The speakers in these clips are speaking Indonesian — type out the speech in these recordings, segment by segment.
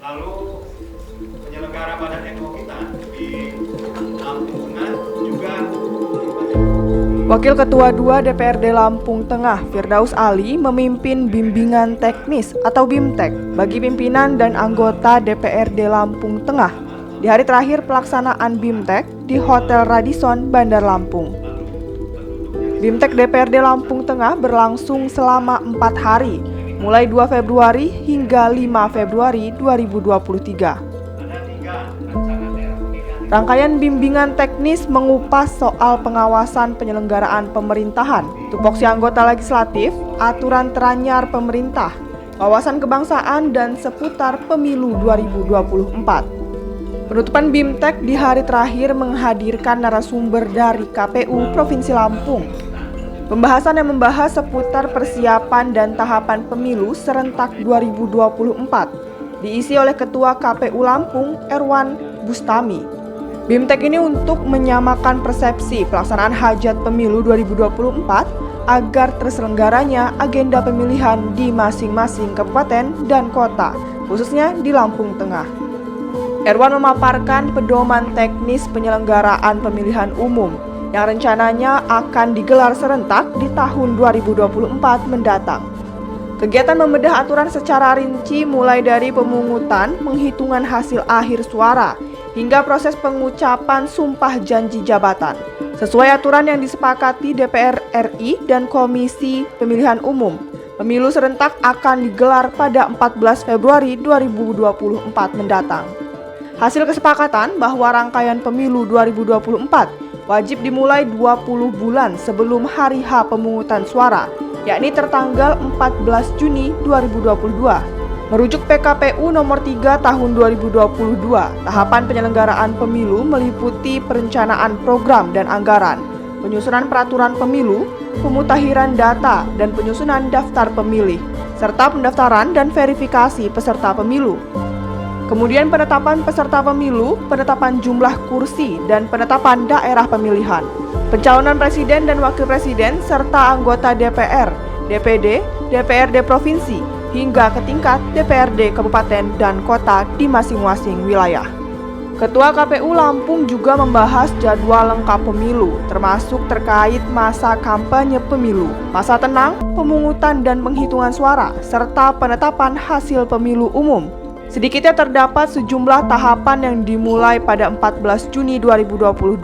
Lalu penyelenggara Badan Eko kita di Lampung Tengah juga. Wakil Ketua 2 DPRD Lampung Tengah, Firdaus Ali, memimpin bimbingan teknis atau BIMTEK bagi pimpinan dan anggota DPRD Lampung Tengah di hari terakhir pelaksanaan BIMTEK di Hotel Radisson, Bandar Lampung. BIMTEK DPRD Lampung Tengah berlangsung selama 4 hari, mulai 2 Februari hingga 5 Februari 2023. Rangkaian bimbingan teknis mengupas soal pengawasan penyelenggaraan pemerintahan, tupoksi anggota legislatif, aturan teranyar pemerintah, wawasan kebangsaan, dan seputar pemilu 2024. Penutupan BIMTEK di hari terakhir menghadirkan narasumber dari KPU Provinsi Lampung. Pembahasan yang membahas seputar persiapan dan tahapan pemilu serentak 2024 diisi oleh Ketua KPU Lampung, Erwan Bustami. BIMTEK ini untuk menyamakan persepsi pelaksanaan hajat pemilu 2024 agar terselenggaranya agenda pemilihan di masing-masing kabupaten dan kota, khususnya di Lampung Tengah. Erwan memaparkan pedoman teknis penyelenggaraan pemilihan umum yang rencananya akan digelar serentak di tahun 2024 mendatang. Kegiatan membedah aturan secara rinci mulai dari pemungutan, penghitungan hasil akhir suara, hingga proses pengucapan sumpah janji jabatan, sesuai aturan yang disepakati DPR RI dan Komisi Pemilihan Umum. Pemilu serentak akan digelar pada 14 Februari 2024 mendatang. Hasil kesepakatan bahwa rangkaian pemilu 2024 wajib dimulai 20 bulan sebelum hari H pemungutan suara, yakni tertanggal 14 Juni 2022. Merujuk PKPU nomor 3 tahun 2022, tahapan penyelenggaraan pemilu meliputi perencanaan program dan anggaran, penyusunan peraturan pemilu, pemutakhiran data dan penyusunan daftar pemilih, serta pendaftaran dan verifikasi peserta pemilu. Kemudian penetapan peserta pemilu, penetapan jumlah kursi, dan penetapan daerah pemilihan, pencalonan presiden dan wakil presiden, serta anggota DPR, DPD, DPRD provinsi, hingga ke tingkat DPRD kabupaten dan kota di masing-masing wilayah. Ketua KPU Lampung juga membahas jadwal lengkap pemilu, termasuk terkait masa kampanye pemilu, masa tenang, pemungutan dan penghitungan suara, serta penetapan hasil pemilu umum. Sedikitnya terdapat sejumlah tahapan yang dimulai pada 14 Juni 2022.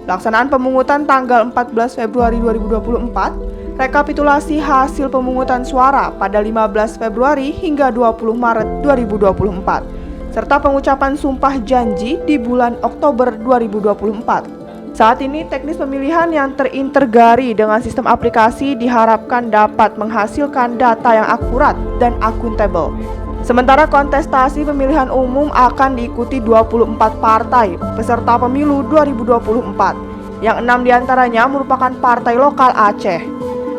Pelaksanaan pemungutan tanggal 14 Februari 2024, rekapitulasi hasil pemungutan suara pada 15 Februari hingga 20 Maret 2024, serta pengucapan sumpah janji di bulan Oktober 2024. Saat ini teknis pemilihan yang terintegrasi dengan sistem aplikasi diharapkan dapat menghasilkan data yang akurat dan akuntabel. Sementara kontestasi pemilihan umum akan diikuti 24 partai peserta pemilu 2024, yang 6 diantaranya merupakan partai lokal Aceh.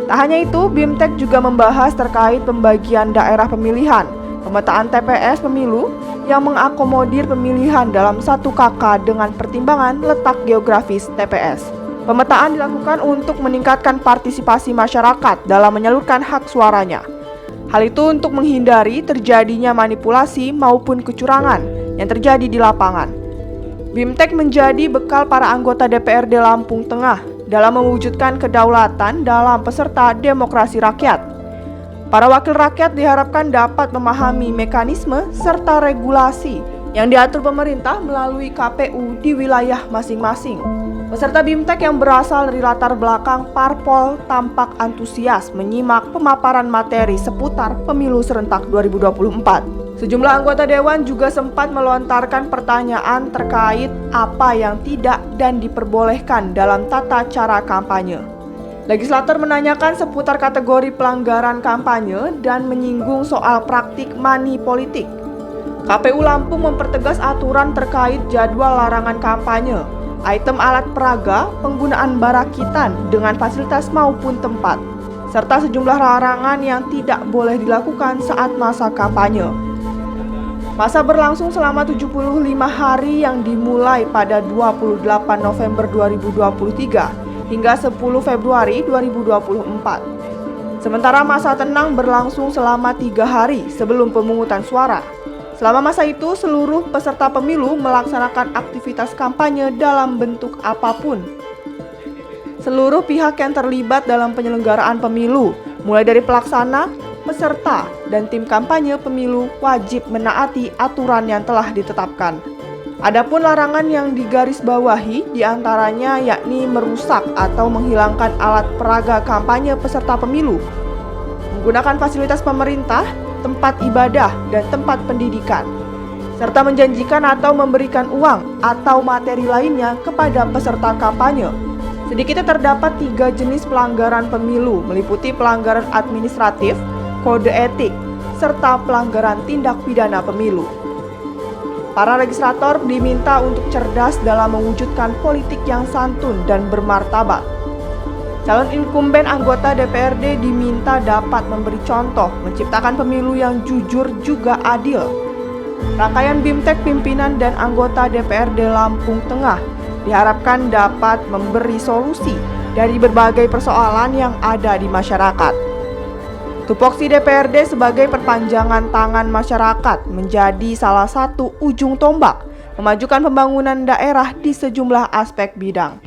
Tak hanya itu, BIMTEK juga membahas terkait pembagian daerah pemilihan, pemetaan TPS pemilu yang mengakomodir pemilihan dalam 1 KK dengan pertimbangan letak geografis TPS. Pemetaan dilakukan untuk meningkatkan partisipasi masyarakat dalam menyalurkan hak suaranya. Hal itu untuk menghindari terjadinya manipulasi maupun kecurangan yang terjadi di lapangan. BIMTEK menjadi bekal para anggota DPRD Lampung Tengah dalam mewujudkan kedaulatan dalam peserta demokrasi rakyat. Para wakil rakyat diharapkan dapat memahami mekanisme serta regulasi yang diatur pemerintah melalui KPU di wilayah masing-masing. Peserta BIMTEK yang berasal dari latar belakang parpol tampak antusias menyimak pemaparan materi seputar pemilu serentak 2024. Sejumlah anggota dewan juga sempat melontarkan pertanyaan terkait apa yang tidak dan diperbolehkan dalam tata cara kampanye. Legislator menanyakan seputar kategori pelanggaran kampanye dan menyinggung soal praktik money politik. KPU Lampung mempertegas aturan terkait jadwal larangan kampanye, item alat peraga, penggunaan barakitan dengan fasilitas maupun tempat, serta sejumlah larangan yang tidak boleh dilakukan saat masa kampanye. Masa berlangsung selama 75 hari yang dimulai pada 28 November 2023 hingga 10 Februari 2024. Sementara masa tenang berlangsung selama 3 hari sebelum pemungutan suara. Selama masa itu, seluruh peserta pemilu melaksanakan aktivitas kampanye dalam bentuk apapun. Seluruh pihak yang terlibat dalam penyelenggaraan pemilu, mulai dari pelaksana, peserta, dan tim kampanye pemilu wajib menaati aturan yang telah ditetapkan. Adapun larangan yang digarisbawahi diantaranya yakni merusak atau menghilangkan alat peraga kampanye peserta pemilu, menggunakan fasilitas pemerintah, tempat ibadah, dan tempat pendidikan, serta menjanjikan atau memberikan uang atau materi lainnya kepada peserta kampanye. Sedikitnya terdapat 3 jenis pelanggaran pemilu, meliputi pelanggaran administratif, kode etik, serta pelanggaran tindak pidana pemilu. Para legislator diminta untuk cerdas dalam mewujudkan politik yang santun dan bermartabat. Calon inkumben anggota DPRD diminta dapat memberi contoh, menciptakan pemilu yang jujur juga adil. Rangkaian BIMTEK pimpinan dan anggota DPRD Lampung Tengah diharapkan dapat memberi solusi dari berbagai persoalan yang ada di masyarakat. Tupoksi DPRD sebagai perpanjangan tangan masyarakat menjadi salah satu ujung tombak memajukan pembangunan daerah di sejumlah aspek bidang.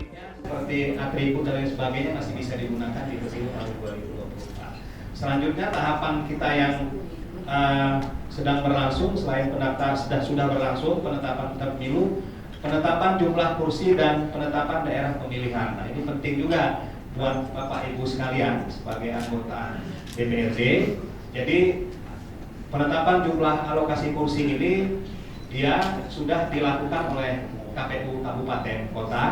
Seperti atribut dan lain sebagainya masih bisa digunakan di pemilu tahun 2024. Selanjutnya tahapan kita yang sedang berlangsung, selain sudah berlangsung penetapan pemilu, penetapan jumlah kursi dan penetapan daerah pemilihan. Nah, ini penting juga buat Bapak Ibu sekalian sebagai anggota DPRD. Jadi penetapan jumlah alokasi kursi ini dia sudah dilakukan oleh KPU Kabupaten Kota.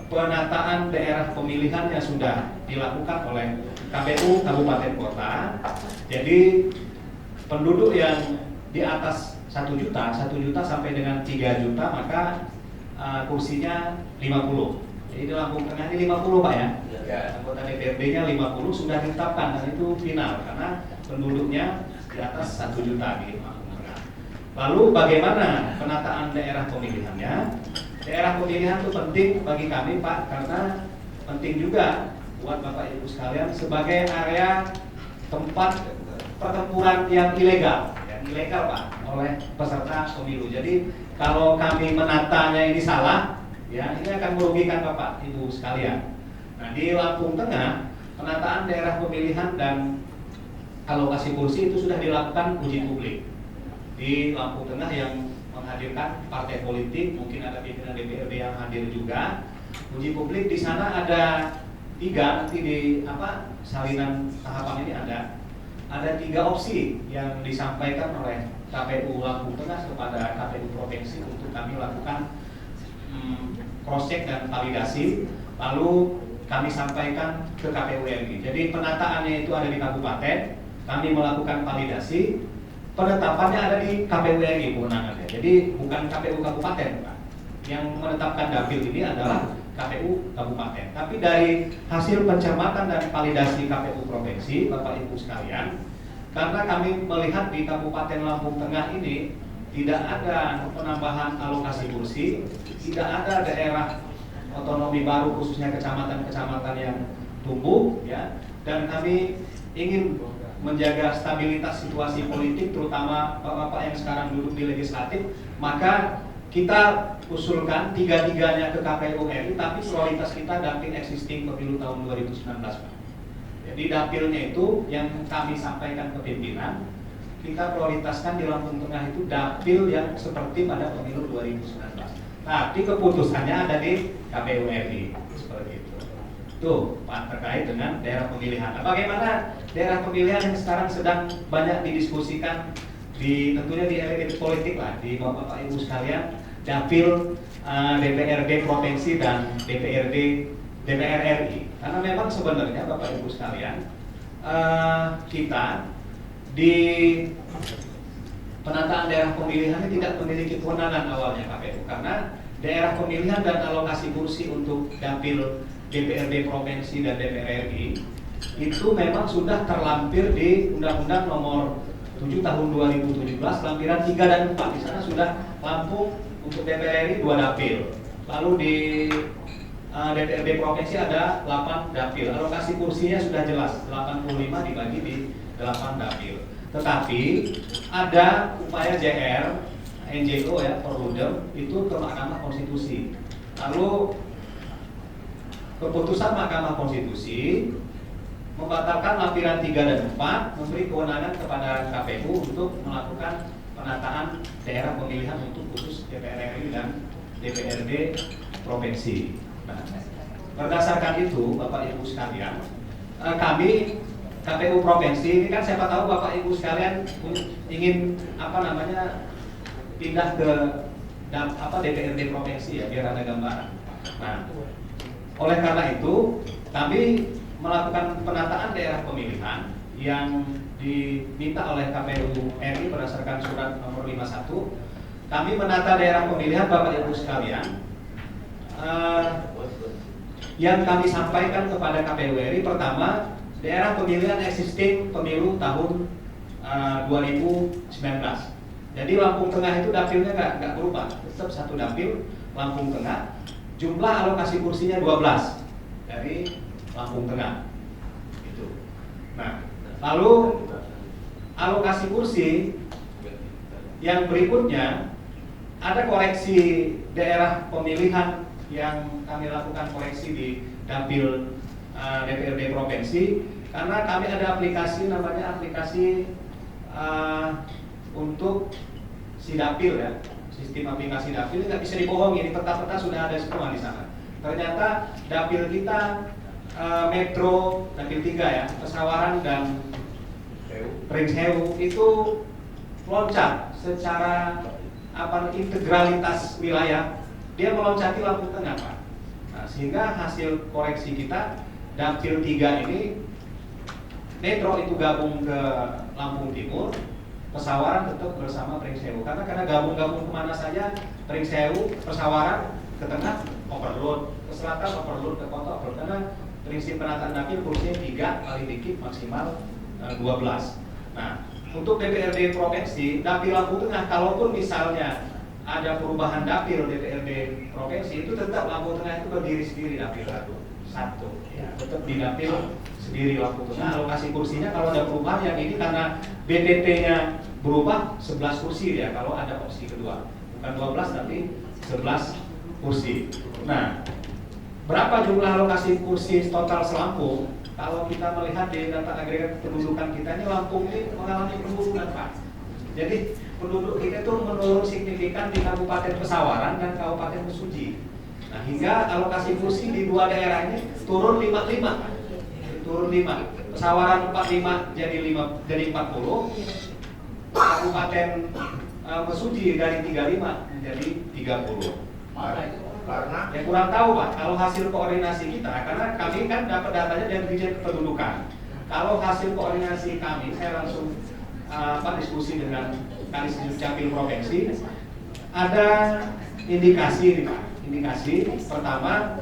Penataan daerah pemilihannya sudah dilakukan oleh KPU Kabupaten Kota. Jadi penduduk yang di atas 1 juta sampai dengan 3 juta maka kursinya 50. Jadi di Lampung Tengah ini 50 Pak ya. Anggota DPRD-nya 50 sudah ditetapkan dan itu final karena penduduknya di atas 1 juta di Lampung Tengah. Lalu bagaimana penataan daerah pemilihannya? Daerah pemilihan itu penting bagi kami Pak, karena penting juga buat Bapak Ibu sekalian sebagai area tempat pertempuran yang ilegal Pak oleh peserta pemilu. Jadi kalau kami menatanya ini salah, ya ini akan merugikan Bapak Ibu sekalian. Nah di Lampung Tengah penataan daerah pemilihan dan alokasi kursi itu sudah dilakukan uji publik di Lampung Tengah yang menghadirkan partai politik, mungkin ada pimpinan DPRD yang hadir juga. Uji publik di sana ada 3, nanti di salinan tahapan ini ada 3 opsi yang disampaikan oleh KPU Lampung Tengah kepada KPU Provinsi untuk kami lakukan cross check dan validasi, lalu kami sampaikan ke KPU RI. Jadi penataannya itu ada di kabupaten, kami melakukan validasi. Penetapannya ada di KPU RI kewenangannya. Jadi bukan KPU Kabupaten, Pak. Yang menetapkan dapil ini adalah KPU Kabupaten. Tapi dari hasil pencermatan dan validasi KPU Provinsi, Bapak Ibu sekalian, karena kami melihat di Kabupaten Lampung Tengah ini tidak ada penambahan alokasi kursi, tidak ada daerah otonomi baru khususnya kecamatan-kecamatan yang tumbuh, ya. Dan kami ingin menjaga stabilitas situasi politik, terutama Bapak yang sekarang duduk di legislatif, maka kita usulkan 3-3-nya ke KPU RI, tapi prioritas kita dapil existing pemilu tahun 2019 Pak. Jadi dapilnya itu yang kami sampaikan ke pimpinan, kita prioritaskan di Lampung Tengah itu dapil yang seperti pada pemilu 2019. Tapi keputusannya ada di KPU RI, seperti itu. Tuh Pak, terkait dengan daerah pemilihan. Nah, bagaimana daerah pemilihan yang sekarang sedang banyak didiskusikan tentunya di elit politik lah, di Bapak Ibu sekalian, dapil DPRD Provinsi dan DPR RI. Karena memang sebenarnya Bapak Ibu sekalian, kita di penataan daerah pemilihan ini tidak memiliki kewenangan awalnya KPU, karena daerah pemilihan dan alokasi kursi untuk dapil DPRD Provinsi dan DPR RI itu memang sudah terlampir di Undang-Undang Nomor 7 Tahun 2017 lampiran 3 dan 4. Di sana sudah Lampung untuk DPR RI 2 dapil. Lalu di DPRD Provinsi ada 8 dapil. Alokasi kursinya sudah jelas, 85 dibagi di 8 dapil. Tetapi ada upaya JR, NJO ya, Perludem itu ke Mahkamah Konstitusi. Lalu keputusan Mahkamah Konstitusi membatalkan lampiran 3 dan 4, memberi kewenangan kepada KPU untuk melakukan penataan daerah pemilihan untuk khusus DPR RI dan DPRD provinsi. Nah, berdasarkan itu, Bapak Ibu sekalian, kami KPU provinsi ini kan siapa tahu Bapak Ibu sekalian ingin pindah ke DPRD provinsi ya, biar ada gambaran. Nah, oleh karena itu kami melakukan penataan daerah pemilihan yang diminta oleh KPU RI berdasarkan surat nomor 51. Kami menata daerah pemilihan Bapak Ibu sekalian. Yang kami sampaikan kepada KPU RI, pertama, daerah pemilihan existing pemilu tahun 2019. Jadi Lampung Tengah itu dapilnya nggak berubah, tetap satu dapil Lampung Tengah. Jumlah alokasi kursinya 12 dari Lampung Tengah. Itu. Nah, lalu alokasi kursi yang berikutnya ada koreksi daerah pemilihan yang kami lakukan koreksi di dapil DPRD provinsi karena kami ada aplikasi namanya aplikasi untuk si dapil ya, sistem aplikasi dapil nggak bisa dibohongi, peta-peta sudah ada semua di sana. Ternyata dapil kita Metro dapil 3 ya, Pesawaran dan Pringsewu itu loncat secara integralitas wilayah, dia meloncati Lampung Tengah Pak. Nah, sehingga hasil koreksi kita dapil 3 ini Metro itu gabung ke Lampung Timur, Pesawaran tetap bersama Pringsewu karena gabung kemana saja Pringsewu, Pesawaran ke tengah overload, ke selatan overload, ke kota overload karena prinsip penataan dapil kursinya 3 paling dikit maksimal 12. Nah, untuk DPRD provinsi, dapil Lampung Tengah kalaupun misalnya ada perubahan dapil DPRD provinsi itu tetap Lampung Tengah itu berdiri sendiri dapil satu ya, tetap di dapil sendiri Lampung Tengah. Alokasi kursinya kalau ada perubahan yang ini karena BTP-nya berubah 11 kursi ya kalau ada opsi kedua, bukan 12 tapi 11 kursi. Nah, berapa jumlah alokasi kursi total selampung? Kalau kita melihat di data agregat pendudukan kita ini Lampung ini mengalami penurunan Pak. Jadi penduduk kita itu menurun signifikan di Kabupaten Pesawaran dan Kabupaten Mesuji. Nah, hingga alokasi kursi di dua daerah ini turun 55 Pak. Turun 5. Pesawaran 45 jadi 40. Kabupaten Mesuji dari 35 menjadi 30. Karena yang kurang tahu Pak, kalau hasil koordinasi kita, karena kami kan dapat datanya dari Dirjen Kependudukan. Kalau hasil koordinasi kami, saya langsung diskusi dengan Kadis Dukcapil Provinsi, ada indikasi nih Pak. Indikasi pertama,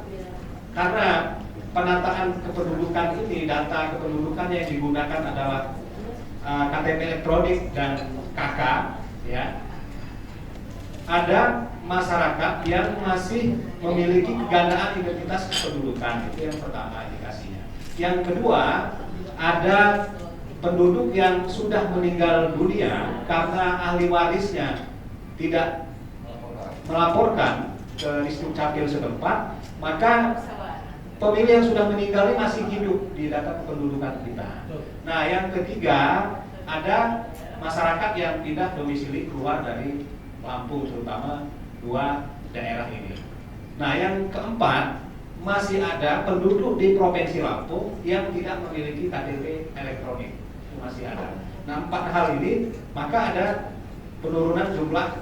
karena penataan kependudukan ini, data kependudukan yang digunakan adalah KTP elektronik dan KK, ya. Ada masyarakat yang masih memiliki kegandaan identitas kependudukan, itu yang pertama indikasinya. Yang kedua, ada penduduk yang sudah meninggal dunia karena ahli warisnya tidak melaporkan ke Disdukcapil setempat, maka pemilih yang sudah meninggal ini masih hidup di data kependudukan kita. Nah, yang ketiga, ada masyarakat yang pindah domisili keluar dari Lampung, terutama dua daerah ini. Nah, yang keempat, masih ada penduduk di Provinsi Lampung yang tidak memiliki KTP elektronik. Itu masih ada. Nah, 4 hal ini, maka ada penurunan jumlah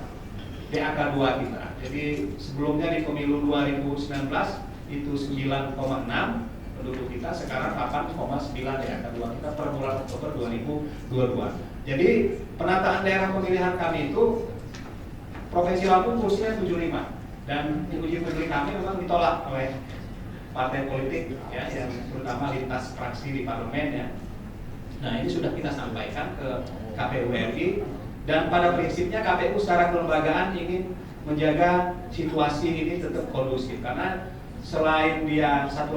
DAK 2 kita. Jadi sebelumnya di pemilu 2019 itu 9,6 penduduk kita, sekarang 8,9 DAK 2 kita per bulan Oktober 2022. Jadi penataan daerah pemilihan kami itu Provinsi Lampung kursinya 75 dan uji publik kami memang ditolak oleh partai politik ya, yang terutama lintas fraksi di parlemen ya. Nah, ini sudah kita sampaikan ke KPU RI dan pada prinsipnya KPU secara kelembagaan ingin menjaga situasi ini tetap kondusif karena selain dia 188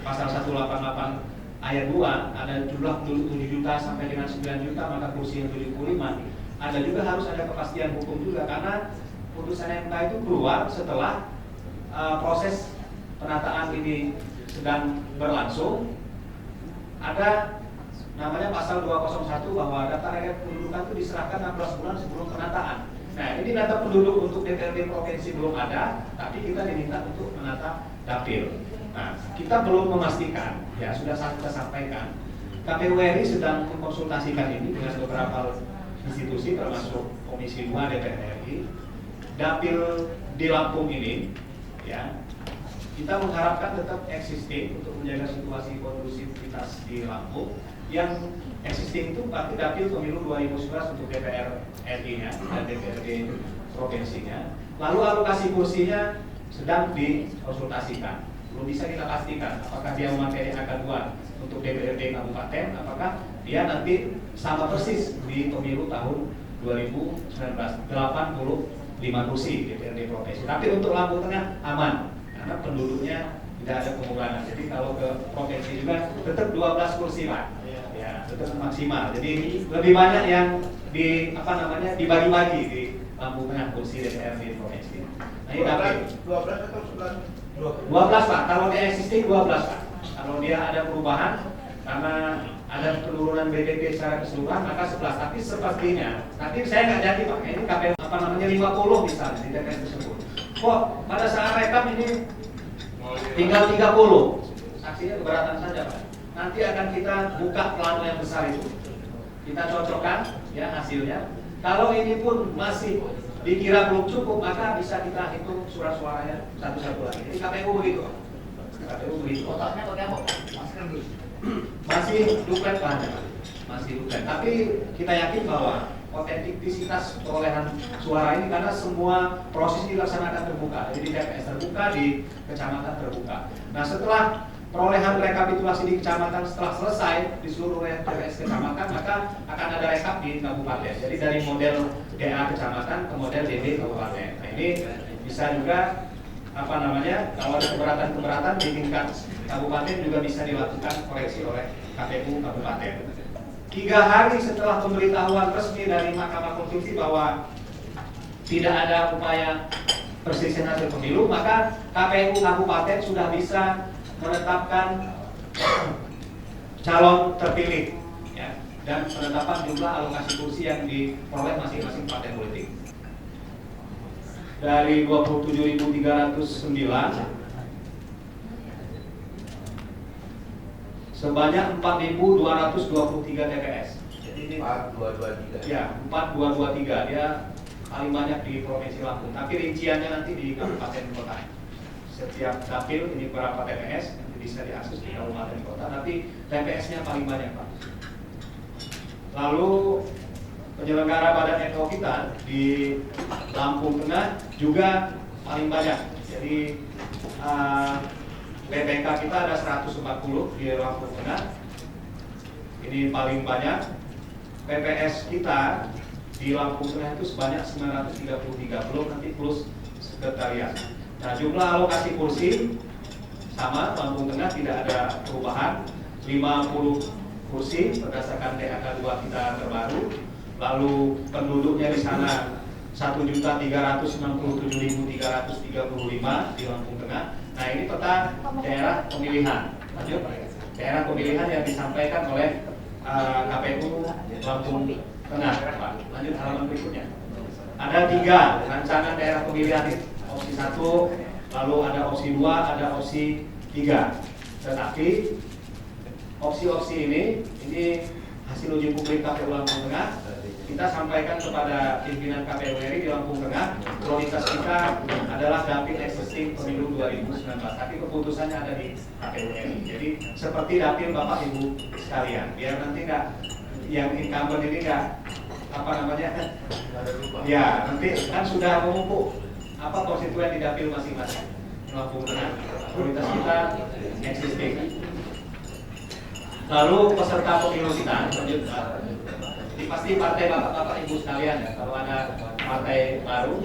pasal 188 ayat 2 ada jumlah penduduk 7 juta sampai dengan 9 juta maka kursi yang 75, ada juga harus ada kepastian hukum juga karena putusan MK itu keluar setelah proses penataan ini sedang berlangsung. Ada namanya pasal 201 bahwa data rakyat pendudukan itu diserahkan 16 bulan sebelum penataan. Nah, ini data penduduk untuk DPRD provinsi belum ada, tapi kita diminta untuk menata dapil. Nah, kita belum memastikan, ya sudah kita sampaikan, KPU RI sedang mengkonsultasikan ini dengan beberapa institusi termasuk Komisi 2 DPR RI. Dapil di Lampung ini, ya, kita mengharapkan tetap existing untuk menjaga situasi kondusivitas di Lampung. Yang existing itu berarti dapil pemilu 2011 untuk DPR RI-nya dan DPRD provinsinya. Lalu alokasi kursinya sedang dikonsultasikan. Belum bisa kita pastikan apakah dia memakai angka 2 untuk DPRD kabupaten, apakah dia nanti sama persis di pemilu tahun 2019 85 kursi DPRD provinsi. Tapi untuk Lampung Tengah aman karena penduduknya tidak ada pengurangan. Jadi kalau ke provinsi juga tetap 12 kursi lah. Ya, tetap maksimal. Jadi lebih banyak yang dibagi-bagi di Lampung Tengah kursi DPRD provinsi. Nah, ini 12 atau 11? 12 Pak, kalau dia existing 12 Pak. Kalau dia ada perubahan karena ada penurunan BDP secara keseluruhan maka 11. Tapi sepertinya, nanti saya nggak jadi Pak. Ini KPU 50 misalnya di TPS tersebut. Kok pada saat rekap ini tinggal 30? Saksinya keberatan saja Pak. Nanti akan kita buka plano yang besar itu. Kita cocokkan ya hasilnya. Kalau ini pun masih dikira belum cukup, maka bisa kita hitung surat suaranya satu-satu lagi. Jadi KPU begitu. KPU begitu. Kotaknya pakai apa? Masker dulu. Masih duplet Pak. Masih duplet. Tapi kita yakin bahwa otentisitas perolehan suara ini karena semua proses dilaksanakan terbuka. Jadi TPS terbuka, di kecamatan terbuka. Nah, setelah perolehan rekapitulasi di kecamatan setelah selesai di seluruh TPS kecamatan, maka akan ada rekap di kabupaten. Jadi dari model DA kecamatan ke model DD kabupaten. Nah, ini bisa juga kalau ada keberatan-keberatan di tingkat kabupaten juga bisa dilakukan koreksi oleh KPU kabupaten. 3 hari setelah pemberitahuan resmi dari Mahkamah Konstitusi bahwa tidak ada upaya perselisihan hasil pemilu, maka KPU kabupaten sudah bisa menetapkan calon terpilih ya, dan penetapan jumlah alokasi kursi yang diperoleh masing-masing partai politik. Dari 27.309 sebanyak 4.223 TPS. Jadi ini 4223. ya, 4223 dia paling banyak di Provinsi Lampung. Tapi rinciannya nanti di kabupaten kota. Setiap dapil ini berapa TPS nanti bisa diakses di kabupaten kota, tapi TPS-nya paling banyak Pak. Lalu penyelenggara badan eto kita di Lampung Tengah juga paling banyak. Jadi PPK kita ada 140 di Lampung Tengah. Ini paling banyak. PPS kita di Lampung Tengah itu sebanyak 933, belum nanti plus sekretariat. Nah, jumlah alokasi kursi sama, Lampung Tengah tidak ada perubahan, 50 kursi berdasarkan DAK 2 kita terbaru. Lalu penduduknya di sana 1.367.335 di Lampung Tengah. Nah, ini peta daerah pemilihan. Lanjut, daerah pemilihan yang disampaikan oleh KPU Lampung Tengah. Pak, lanjut halaman berikutnya. Ada 3 rancangan daerah pemilihan ini. Opsi 1, lalu ada opsi 2, ada opsi 3. Tetapi opsi-opsi ini hasil uji publik KPU Lampung Tengah. Kita sampaikan kepada pimpinan KPU RI di Lampung Tengah, prioritas kita adalah dapil existing pemilu 2019. Tapi keputusannya ada di KPU RI. Jadi seperti dapil Bapak Ibu sekalian, biar nanti yang incumbent ini ya nanti kan sudah mengumpul konstituen di dapil masing-masing Lampung Tengah. Prioritas kita existing. Lalu peserta pemilu kita lanjut. Jadi pasti partai bapak-bapak ibu sekalian ya. Kalau ada partai baru,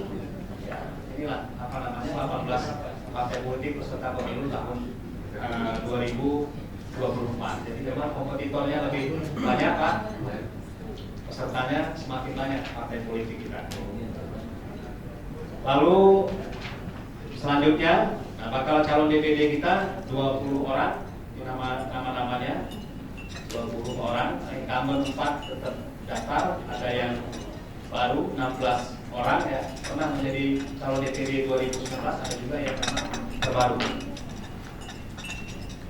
ya inilah 18 partai politik peserta pemilu tahun 2019. 24. Jadi memang kompetitornya lebih banyak Pak, pesertanya semakin banyak partai politik kita. Lalu selanjutnya, bakal calon DPD kita 20 orang, ini nama-namanya 20 orang, incumbent 4 tetap daftar, ada yang baru 16 orang ya, pernah menjadi calon DPD 2019, ada juga yang memang terbaru.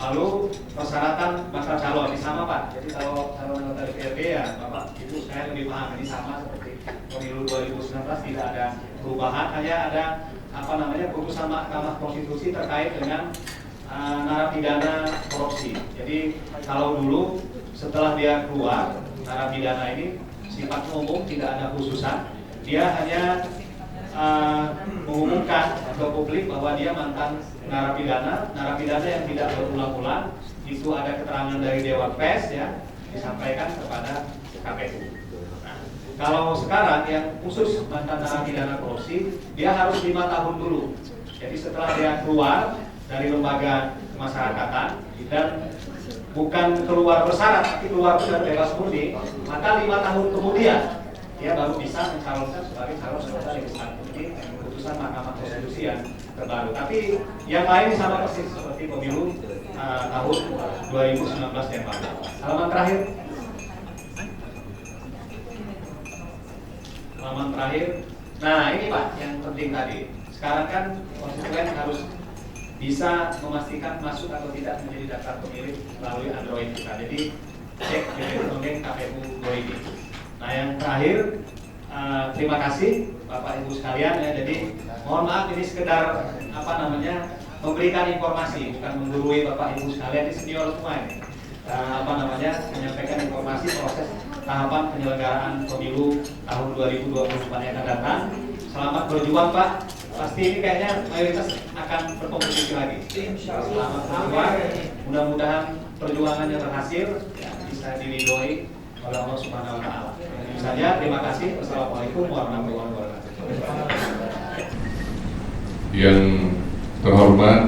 Lalu persyaratan bakal calon ini sama Pak, jadi kalau calon anggota DPRD ya Bapak itu saya lebih paham, ini sama seperti pemilu 2019, tidak ada perubahan, hanya ada putusan Mahkamah Konstitusi terkait dengan narapidana korupsi. Jadi kalau dulu setelah dia keluar, narapidana ini sifat umum, tidak ada khususan, dia hanya mengumumkan ke publik bahwa dia mantan narapidana yang tidak berulang-ulang, itu ada keterangan dari Dewan Pers ya, disampaikan kepada KPU. Nah, kalau sekarang yang khusus mantan narapidana korupsi, dia harus 5 tahun dulu. Jadi setelah dia keluar dari lembaga kemasyarakatan dan bukan keluar bersyarat, tapi keluar sudah bebas murni, maka 5 tahun kemudian dia baru bisa mencalonkan sebagai calon anggota legislatif. Ini keputusan Mahkamah Konstitusi yang terbaru. Tapi yang lain sama persis seperti pemilu tahun 2019 yang lalu. Halaman terakhir. Nah ini Pak yang penting tadi. Sekarang kan konstituen harus bisa memastikan masuk atau tidak menjadi daftar pemilih melalui Android kita. Jadi cek di KPU Go ini. Nah yang terakhir, terima kasih Bapak Ibu sekalian ya. Jadi mohon maaf ini sekedar memberikan informasi, bukan menggurui Bapak Ibu sekalian, ini senior semua ini. Menyampaikan informasi proses tahapan penyelenggaraan pemilu tahun 2024 yang akan datang. Selamat berjuang Pak. Pasti ini kayaknya mayoritas akan berkompetisi lagi. Selamat berjuang. Mudah-mudahan perjuangannya berhasil, ya, bisa diridhoi oleh Allah Subhanahu Wa Taala. Itu saja. Terima kasih. Wassalamualaikum warahmatullahi wabarakatuh. Yang terhormat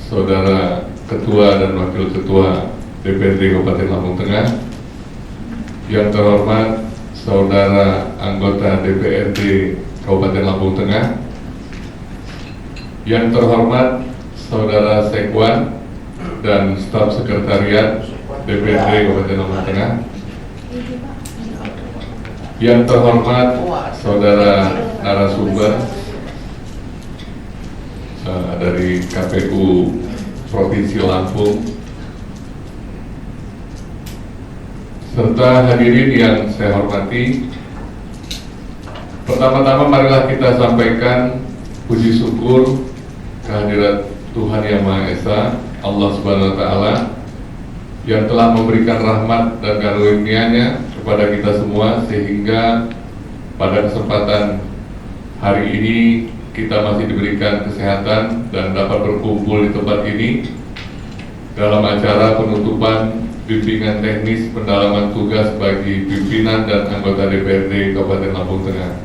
Saudara Ketua dan Wakil Ketua DPRD Kabupaten Lampung Tengah, yang terhormat Saudara Anggota DPRD Kabupaten Lampung Tengah, yang terhormat Saudara Sekwan dan staf sekretariat DPRD Kabupaten Lampung Tengah, yang terhormat Saudara narasumber dari KPU Provinsi Lampung, serta hadirin yang saya hormati. Pertama-tama marilah kita sampaikan puji syukur kehadirat Tuhan Yang Maha Esa, Allah Subhanahu Wa Taala, yang telah memberikan rahmat dan karunia-Nya kepada kita semua, sehingga pada kesempatan hari ini kita masih diberikan kesehatan dan dapat berkumpul di tempat ini dalam acara penutupan bimbingan teknis pendalaman tugas bagi pimpinan dan anggota DPRD Kabupaten Lampung Tengah.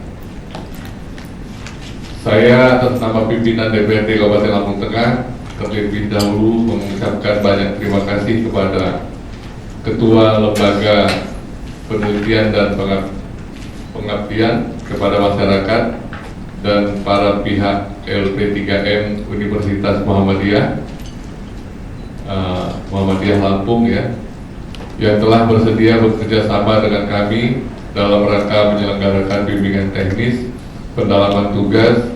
Saya atas nama pimpinan DPRD Kabupaten Lampung Tengah terlebih dahulu mengucapkan banyak terima kasih kepada Ketua Lembaga Penelitian dan Pengabdian kepada masyarakat dan para pihak LP3M Universitas Muhammadiyah Lampung ya, yang telah bersedia bekerja sama dengan kami dalam rangka menyelenggarakan bimbingan teknis pendalaman tugas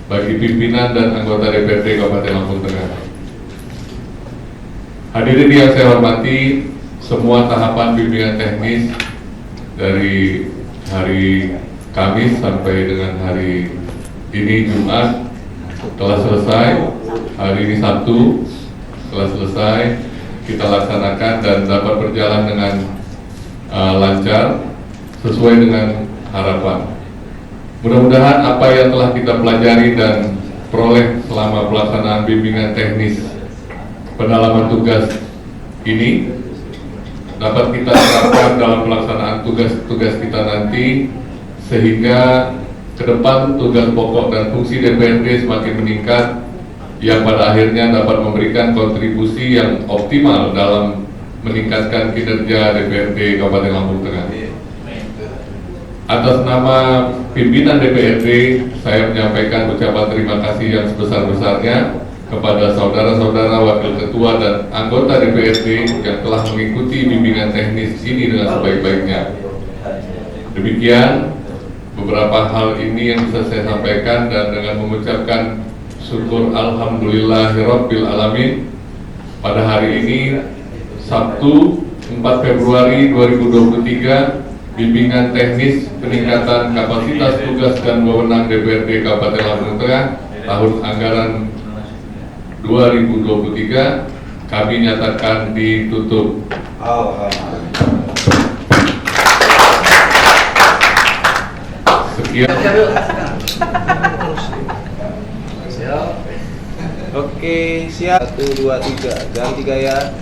bagi pimpinan dan anggota DPRD Kabupaten Lampung Tengah. Hadirin yang saya hormati, semua tahapan bimbingan teknis dari hari Kamis sampai dengan hari ini Jumat telah selesai. Hari ini Sabtu telah selesai kita laksanakan dan dapat berjalan dengan lancar sesuai dengan harapan. Mudah-mudahan apa yang telah kita pelajari dan peroleh selama pelaksanaan bimbingan teknis pendalaman tugas ini dapat kita terapkan dalam pelaksanaan tugas-tugas kita nanti, sehingga ke depan tugas pokok dan fungsi DPRD semakin meningkat, yang pada akhirnya dapat memberikan kontribusi yang optimal dalam meningkatkan kinerja DPRD Kabupaten Lampung Tengah. Atas nama pimpinan DPRD, saya menyampaikan ucapan terima kasih yang sebesar-besarnya kepada saudara-saudara wakil ketua dan anggota DPRD yang telah mengikuti bimbingan teknis ini dengan sebaik-baiknya. Demikian beberapa hal ini yang bisa saya sampaikan, dan dengan mengucapkan syukur alhamdulillahirabbil alamin, pada hari ini Sabtu 4 Februari 2023, bimbingan teknis peningkatan kapasitas tugas dan wewenang DPRD Kabupaten Lampung Tengah tahun anggaran 2023 kami nyatakan ditutup. Sekian. Oke, siap. 1, 2, 3. Ganti gaya.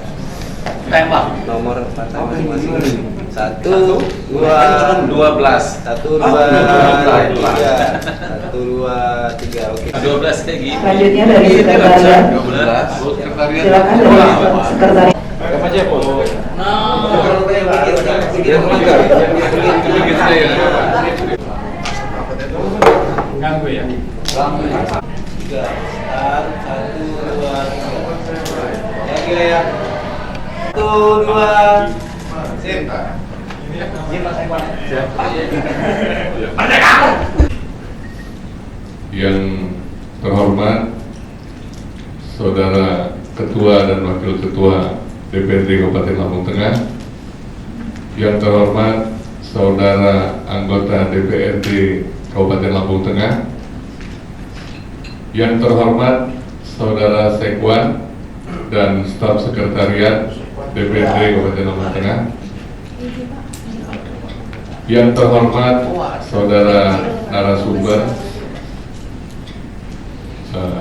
Tembak. Nomor partai masing-masing. 1, 2, 12. 1, 2, 3. 1, 2, 3. Oke. 12 kayak gini. Selanjutnya dari sekretariat. 12. Silakan dari sekretariat. Ganggu ya. 3. 1, 2, 3. Ganti gaya. 1, 2. Sip. Yang terhormat Saudara Ketua dan Wakil Ketua DPRD Kabupaten Lampung Tengah, yang terhormat Saudara Anggota DPRD Kabupaten Lampung Tengah, yang terhormat Saudara Sekwan dan staf sekretariat DPRD Kabupaten Lampung Tengah, yang terhormat Saudara narasumber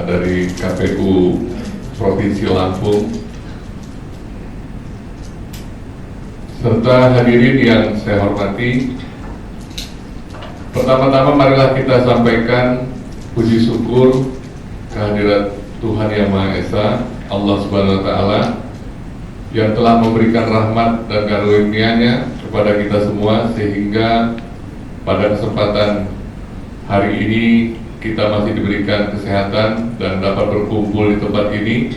dari KPU Provinsi Lampung, serta hadirin yang saya hormati. Pertama-tama marilah kita sampaikan puji syukur kehadirat Tuhan Yang Maha Esa, Allah Subhanahu wa Ta'ala, yang telah memberikan rahmat dan karunia-Nya kepada kita semua, sehingga pada kesempatan hari ini kita masih diberikan kesehatan dan dapat berkumpul di tempat ini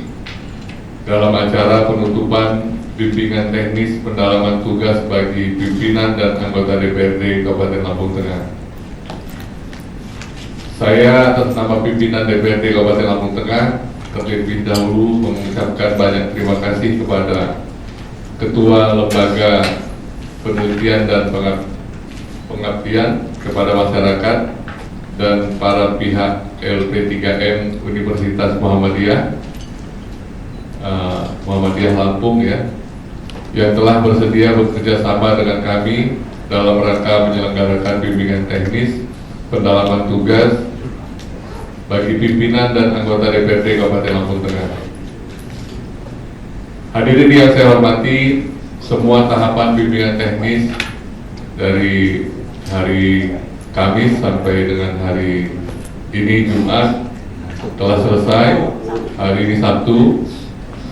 dalam acara penutupan bimbingan teknis pendalaman tugas bagi pimpinan dan anggota DPRD Kabupaten Lampung Tengah. Saya atas nama pimpinan DPRD Kabupaten Lampung Tengah terlebih dahulu mengucapkan banyak terima kasih kepada Ketua Lembaga Penelitian dan Pengabdian kepada masyarakat dan para pihak LP3M Universitas Muhammadiyah Lampung yang telah bersedia bekerja sama dengan kami dalam rangka menyelenggarakan bimbingan teknis pendalaman tugas bagi pimpinan dan anggota DPRD Kabupaten Lampung Tengah. Hadirin yang saya hormati, semua tahapan bimbingan teknis dari hari Kamis sampai dengan hari ini Jumat telah selesai. Hari ini Sabtu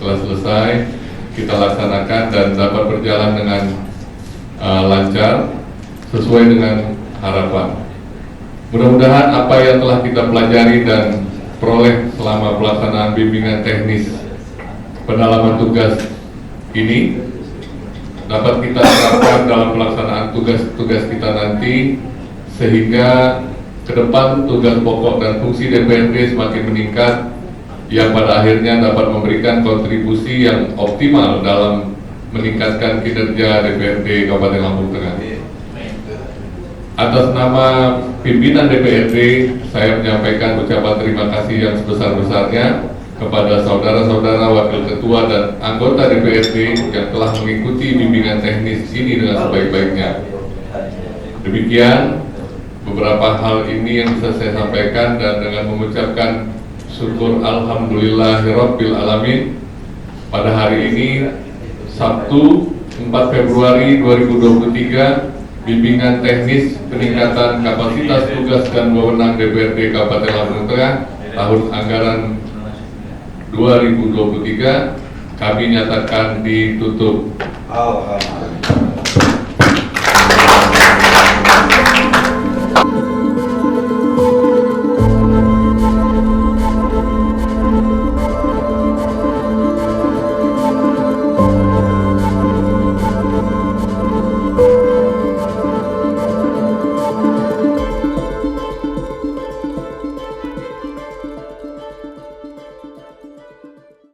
telah selesai kita laksanakan dan dapat berjalan dengan lancar sesuai dengan harapan. Mudah-mudahan apa yang telah kita pelajari dan peroleh selama pelaksanaan bimbingan teknis pendalaman tugas ini dapat kita terapkan dalam pelaksanaan tugas-tugas kita nanti, sehingga ke depan tugas pokok dan fungsi DPRD semakin meningkat, yang pada akhirnya dapat memberikan kontribusi yang optimal dalam meningkatkan kinerja DPRD Kabupaten Lampung Tengah. Atas nama pimpinan DPRD, saya menyampaikan ucapan terima kasih yang sebesar-besarnya kepada saudara-saudara wakil ketua dan anggota DPRD yang telah mengikuti bimbingan teknis ini dengan sebaik-baiknya. Demikian beberapa hal ini yang bisa saya sampaikan, dan dengan mengucapkan syukur alhamdulillahirabbil alamin, pada hari ini Sabtu 4 Februari 2023, bimbingan teknis peningkatan kapasitas tugas dan wewenang DPRD Kabupaten Lampung Tengah tahun anggaran 2023 kami nyatakan ditutup. Alhamdulillah.